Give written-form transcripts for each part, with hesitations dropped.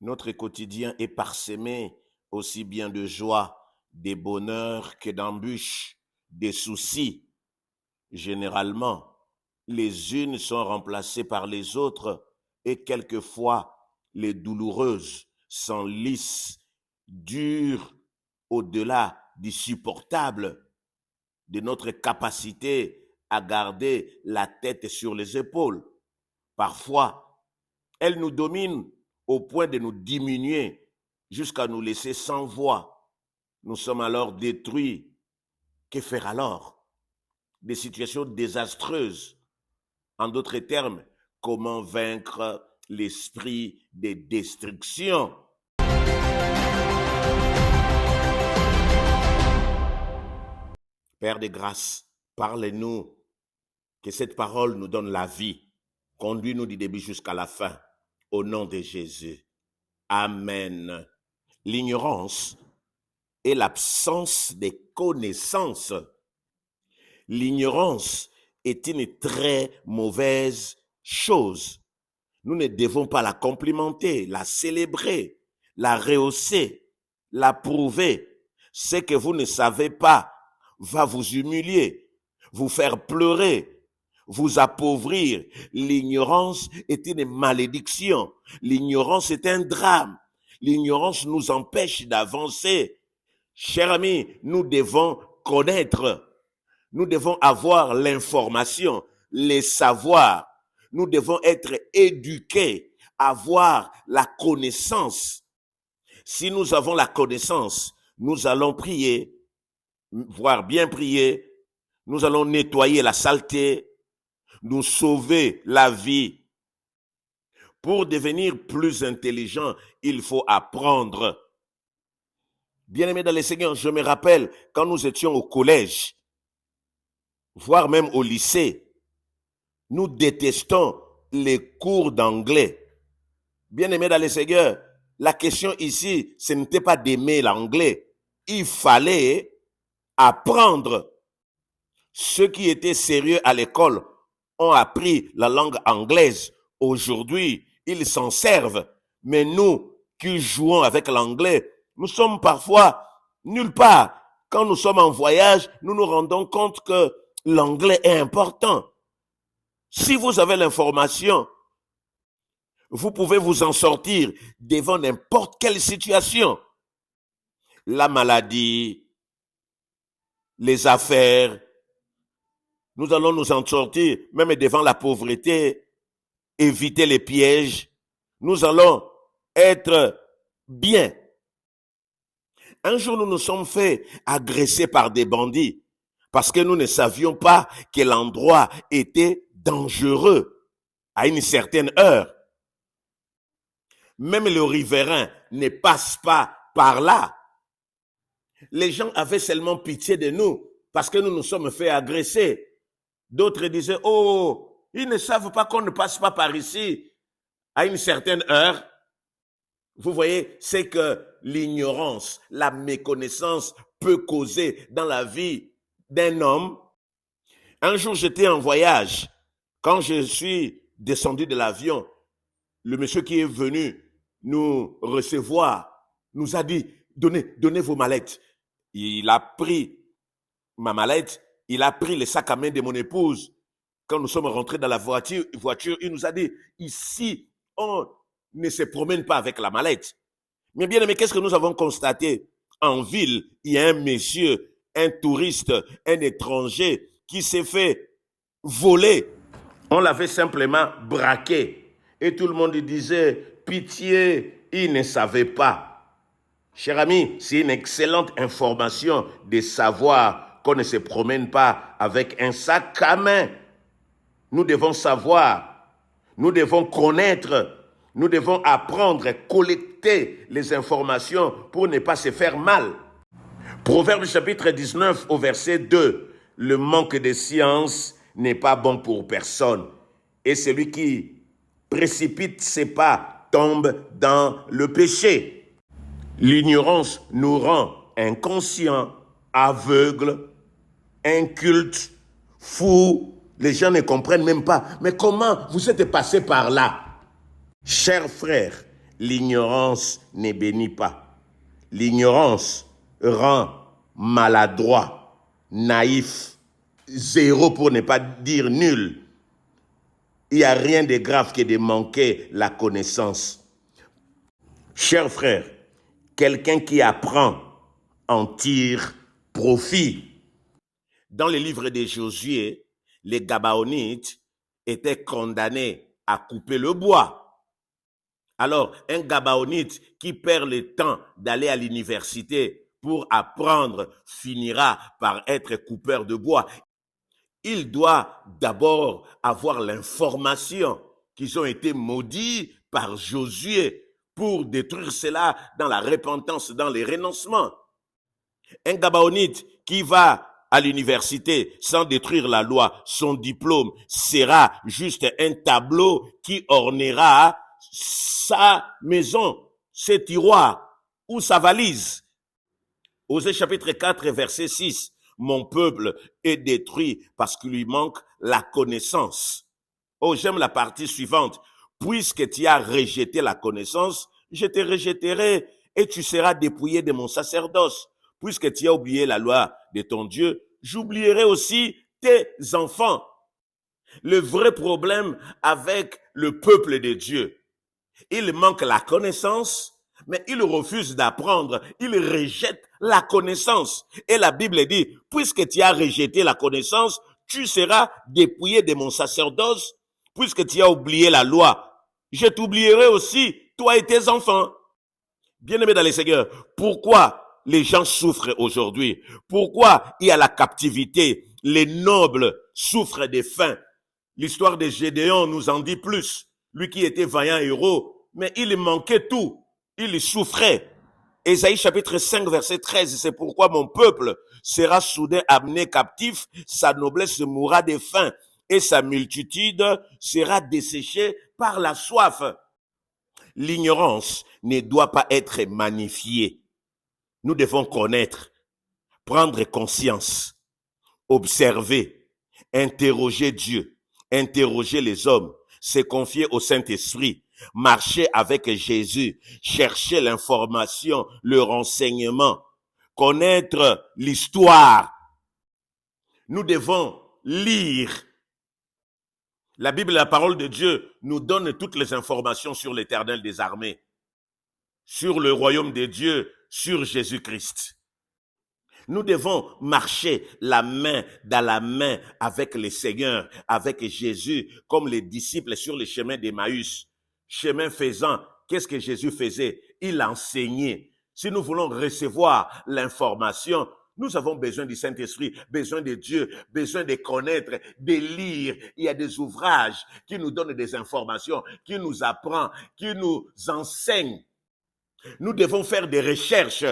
Notre quotidien est parsemé aussi bien de joie, des bonheurs que d'embûches, des soucis. Généralement, les unes sont remplacées par les autres et quelquefois les douloureuses s'enlissent, durent au-delà du supportable, de notre capacité à garder la tête sur les épaules. Parfois, elles nous dominent au point de nous diminuer jusqu'à nous laisser sans voix. Nous sommes alors détruits. Que faire alors? Des situations désastreuses. En d'autres termes, comment vaincre l'esprit de destruction? Père de grâce, parle-nous, que cette parole nous donne la vie. Conduis-nous du début jusqu'à la fin. Au nom de Jésus. Amen. L'ignorance est l'absence de connaissances. L'ignorance est une très mauvaise chose. Nous ne devons pas la complimenter, la célébrer, la rehausser, la prouver. Ce que vous ne savez pas va vous humilier, vous faire pleurer, vous appauvrir. L'ignorance est une malédiction. L'ignorance est un drame. L'ignorance nous empêche d'avancer. Chers amis, nous devons connaître. Nous devons avoir l'information, les savoirs. Nous devons être éduqués, avoir la connaissance. Si nous avons la connaissance, nous allons prier, voire bien prier. Nous allons nettoyer la saleté, nous sauver la vie. Pour devenir plus intelligent, il faut apprendre. Bien-aimés dans le Seigneur, je me rappelle quand nous étions au collège, voire même au lycée, nous détestons les cours d'anglais. Bien-aimés dans le Seigneur, la question ici, ce n'était pas d'aimer l'anglais. Il fallait apprendre. Ceux qui étaient sérieux à l'école ont appris la langue anglaise. Aujourd'hui, ils s'en servent. Mais nous qui jouons avec l'anglais, nous sommes parfois nulle part. Quand nous sommes en voyage, nous nous rendons compte que l'anglais est important. Si vous avez l'information, vous pouvez vous en sortir devant n'importe quelle situation. La maladie, les affaires, nous allons nous en sortir même devant la pauvreté, éviter les pièges. Nous allons être bien. Un jour, nous nous sommes fait agresser par des bandits parce que nous ne savions pas que l'endroit était dangereux à une certaine heure. Même le riverain ne passe pas par là. Les gens avaient seulement pitié de nous parce que nous nous sommes fait agresser. D'autres disaient, oh, ils ne savent pas qu'on ne passe pas par ici à une certaine heure. Vous voyez, c'est que l'ignorance, la méconnaissance peut causer dans la vie d'un homme. Un jour, j'étais en voyage. Quand je suis descendu de l'avion, le monsieur qui est venu nous recevoir nous a dit, donnez vos mallettes. Il a pris ma mallette, il a pris le sac à main de mon épouse. Quand nous sommes rentrés dans la voiture, il nous a dit, ici, on ne se promène pas avec la mallette. Mais bien aimé, qu'est-ce que nous avons constaté? En ville, il y a un monsieur, un touriste, un étranger qui s'est fait voler. On l'avait simplement braqué. Et tout le monde disait, pitié, il ne savait pas. Cher ami, c'est une excellente information de savoir qu'on ne se promène pas avec un sac à main. Nous devons savoir, nous devons connaître, nous devons apprendre, collecter les informations pour ne pas se faire mal. Proverbe chapitre 19 au verset 2. Le manque de science n'est pas bon pour personne. Et celui qui précipite ses pas tombe dans le péché. L'ignorance nous rend inconscients, aveugles, incultes, fous. Les gens ne comprennent même pas. Mais comment vous êtes passé par là? Chers frères, L'ignorance ne bénit pas. L'ignorance rend maladroit, naïf, zéro pour ne pas dire nul. Il n'y a rien de grave que de manquer la connaissance. Chers frères, quelqu'un qui apprend en tire profit. Dans le livre de Josué, les Gabaonites étaient condamnés à couper le bois. Alors, un Gabaonite qui perd le temps d'aller à l'université pour apprendre finira par être coupeur de bois. Il doit d'abord avoir l'information qu'ils ont été maudits par Josué pour détruire cela dans la repentance, dans les renoncements. Un Gabaonite qui va à l'université sans détruire la loi, son diplôme sera juste un tableau qui ornera sa maison, ses tiroirs ou sa valise. Osée chapitre 4, verset 6. Mon peuple est détruit parce qu'il lui manque la connaissance. Oh, j'aime la partie suivante. Puisque tu as rejeté la connaissance, je te rejetterai et tu seras dépouillé de mon sacerdoce. Puisque tu as oublié la loi de ton Dieu, j'oublierai aussi tes enfants. Le vrai problème avec le peuple de Dieu, il manque la connaissance, mais il refuse d'apprendre, il rejette la connaissance. Et la Bible dit, puisque tu as rejeté la connaissance, tu seras dépouillé de mon sacerdoce, puisque tu as oublié la loi, je t'oublierai aussi, toi et tes enfants. Bien-aimés dans le Seigneur, pourquoi les gens souffrent aujourd'hui? Pourquoi il y a la captivité? Les nobles souffrent de faim. L'histoire de Gédéon nous en dit plus. Lui qui était vaillant héros, mais il manquait tout. Il souffrait. Ésaïe chapitre 5 verset 13, c'est pourquoi mon peuple sera soudain amené captif, sa noblesse mourra de faim et sa multitude sera desséchée par la soif. L'ignorance ne doit pas être magnifiée. Nous devons connaître, prendre conscience, observer, interroger Dieu, interroger les hommes, se confier au Saint-Esprit, marcher avec Jésus, chercher l'information, le renseignement, connaître l'histoire. Nous devons lire. La Bible, la parole de Dieu, nous donne toutes les informations sur l'Éternel des armées, sur le royaume de Dieu, sur Jésus-Christ. Nous devons marcher la main dans la main avec le Seigneur, avec Jésus, comme les disciples sur le chemin d'Emmaüs. Chemin faisant, qu'est-ce que Jésus faisait? Il enseignait. Si nous voulons recevoir l'information, nous avons besoin du Saint-Esprit, besoin de Dieu, besoin de connaître, de lire. Il y a des ouvrages qui nous donnent des informations, qui nous apprennent, qui nous enseignent. Nous devons faire des recherches.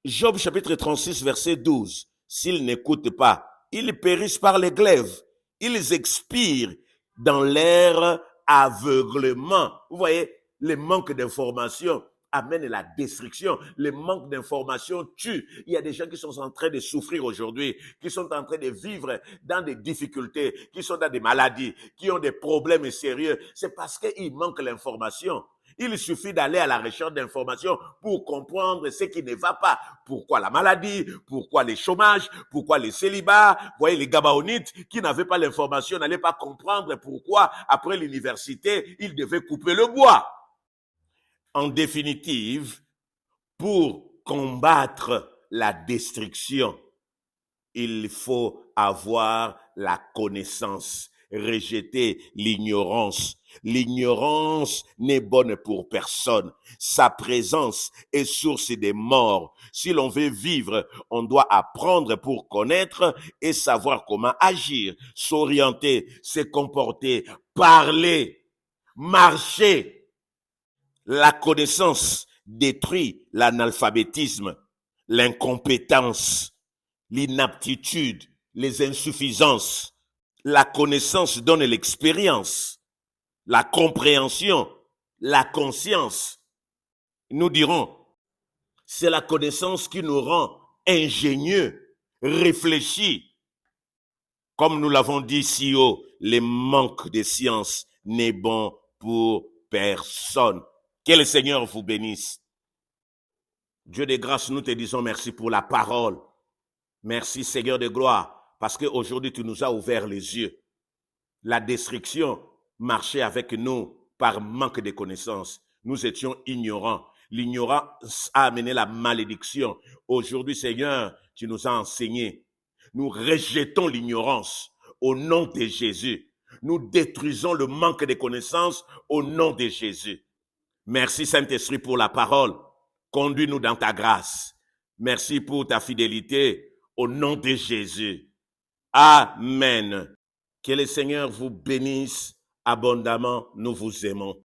Job chapitre 36 verset 12. S'ils n'écoutent pas, ils périssent par les glaives. Ils expirent dans leur aveuglement. Vous voyez, le manque d'information amène la destruction. Le manque d'information tue. Il y a des gens qui sont en train de souffrir aujourd'hui, qui sont en train de vivre dans des difficultés, qui sont dans des maladies, qui ont des problèmes sérieux. C'est parce qu'il manque l'information. Il suffit d'aller à la recherche d'informations pour comprendre ce qui ne va pas. Pourquoi la maladie? Pourquoi les chômages? Pourquoi les célibats? Vous voyez, les Gabaonites qui n'avaient pas l'information n'allaient pas comprendre pourquoi, après l'université, ils devaient couper le bois. En définitive, pour combattre la destruction, il faut avoir la connaissance, rejeter l'ignorance. L'ignorance n'est bonne pour personne. Sa présence est source des morts. Si l'on veut vivre, on doit apprendre pour connaître et savoir comment agir, s'orienter, se comporter, parler, marcher. La connaissance détruit l'analphabétisme, l'incompétence, l'inaptitude, les insuffisances. La connaissance donne l'expérience, la compréhension, la conscience. Nous dirons, c'est la connaissance qui nous rend ingénieux, réfléchis. Comme nous l'avons dit si haut, le manque de science n'est bon pour personne. Que le Seigneur vous bénisse. Dieu de grâce, nous te disons merci pour la parole. Merci Seigneur de gloire, parce qu'aujourd'hui tu nous as ouvert les yeux. La destruction marchait avec nous par manque de connaissances. Nous étions ignorants. L'ignorance a amené la malédiction. Aujourd'hui, Seigneur, tu nous as enseigné. Nous rejetons l'ignorance au nom de Jésus. Nous détruisons le manque de connaissances au nom de Jésus. Merci Saint-Esprit pour la parole. Conduis-nous dans ta grâce. Merci pour ta fidélité au nom de Jésus. Amen. Que le Seigneur vous bénisse abondamment. Nous vous aimons.